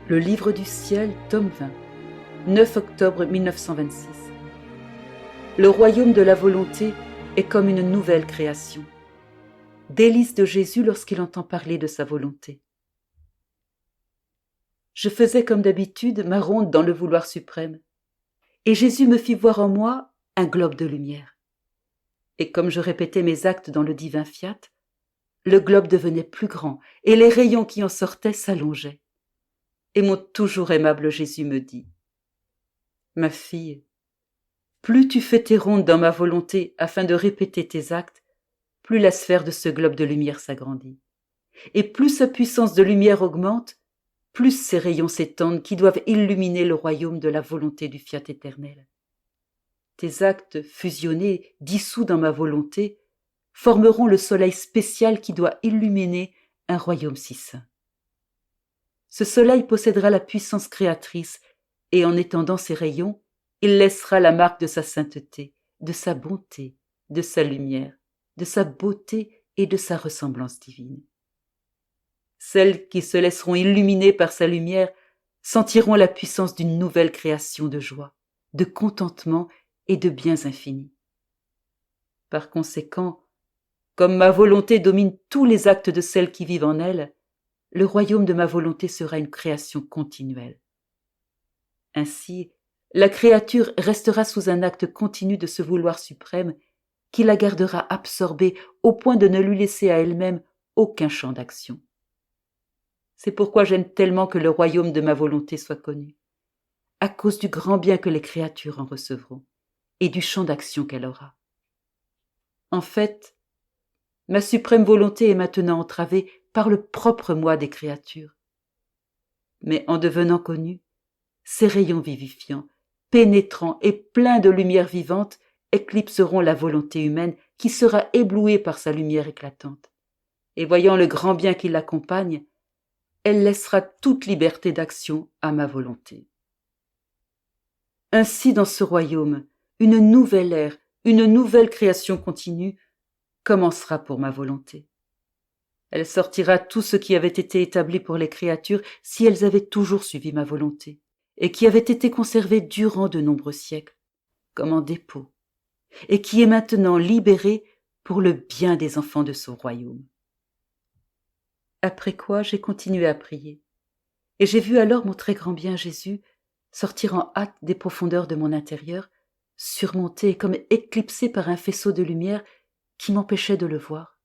Le Livre du ciel, tome 20, 9 octobre 1926. Le royaume de la volonté est comme une nouvelle création. Délices de Jésus lorsqu'il entend parler de sa volonté. Je faisais comme d'habitude ma ronde dans le vouloir suprême, et Jésus me fit voir en moi un globe de lumière. Et comme je répétais mes actes dans le divin fiat, le globe devenait plus grand, et les rayons qui en sortaient s'allongeaient. Et mon toujours aimable Jésus me dit : « Ma fille, plus tu fais tes rondes dans ma volonté afin de répéter tes actes, plus la sphère de ce globe de lumière s'agrandit. Et plus sa puissance de lumière augmente, plus ses rayons s'étendent qui doivent illuminer le royaume de la volonté du fiat éternel. Tes actes fusionnés, dissous dans ma volonté, formeront le soleil spécial qui doit illuminer un royaume si saint. Ce soleil possédera la puissance créatrice et en étendant ses rayons, il laissera la marque de sa sainteté, de sa bonté, de sa lumière, de sa beauté et de sa ressemblance divine. Celles qui se laisseront illuminer par sa lumière sentiront la puissance d'une nouvelle création de joie, de contentement et de biens infinis. Par conséquent, comme ma volonté domine tous les actes de celles qui vivent en elle, le royaume de ma volonté sera une création continuelle. Ainsi, la créature restera sous un acte continu de ce vouloir suprême qui la gardera absorbée au point de ne lui laisser à elle-même aucun champ d'action. C'est pourquoi j'aime tellement que le royaume de ma volonté soit connu, à cause du grand bien que les créatures en recevront et du champ d'action qu'elle aura. En fait, ma suprême volonté est maintenant entravée par le propre moi des créatures. Mais en devenant connue, ces rayons vivifiants, pénétrants et pleins de lumière vivante éclipseront la volonté humaine qui sera éblouie par sa lumière éclatante. Et voyant le grand bien qui l'accompagne, elle laissera toute liberté d'action à ma volonté. Ainsi, dans ce royaume, une nouvelle ère, une nouvelle création continue commencera pour ma volonté. Elle sortira tout ce qui avait été établi pour les créatures si elles avaient toujours suivi ma volonté, et qui avait été conservé durant de nombreux siècles, comme en dépôt, et qui est maintenant libéré pour le bien des enfants de son royaume. Après quoi, j'ai continué à prier, et j'ai vu alors mon très grand bien Jésus sortir en hâte des profondeurs de mon intérieur, surmonté comme éclipsé par un faisceau de lumière qui m'empêchait de le voir.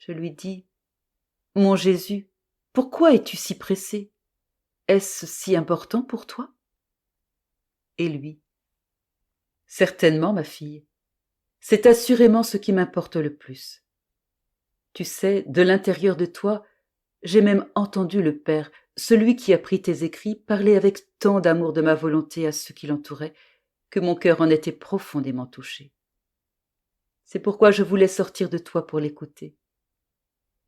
Je lui dis : « Mon Jésus, pourquoi es-tu si pressé ? Est-ce si important pour toi ? » Et lui : « Certainement, ma fille, c'est assurément ce qui m'importe le plus. Tu sais, de l'intérieur de toi, j'ai même entendu le Père, celui qui a pris tes écrits, parler avec tant d'amour de ma volonté à ceux qui l'entouraient, que mon cœur en était profondément touché. C'est pourquoi je voulais sortir de toi pour l'écouter.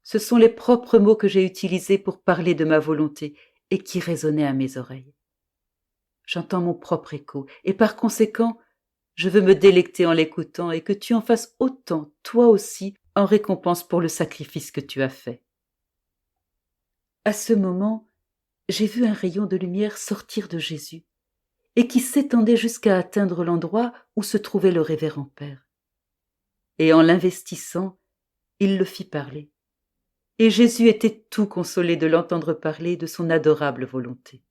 Ce sont les propres mots que j'ai utilisés pour parler de ma volonté et qui résonnaient à mes oreilles. J'entends mon propre écho et par conséquent, je veux me délecter en l'écoutant et que tu en fasses autant, toi aussi, en récompense pour le sacrifice que tu as fait. » À ce moment, j'ai vu un rayon de lumière sortir de Jésus et qui s'étendait jusqu'à atteindre l'endroit où se trouvait le révérend Père. Et en l'investissant, il le fit parler. Et Jésus était tout consolé de l'entendre parler de son adorable volonté.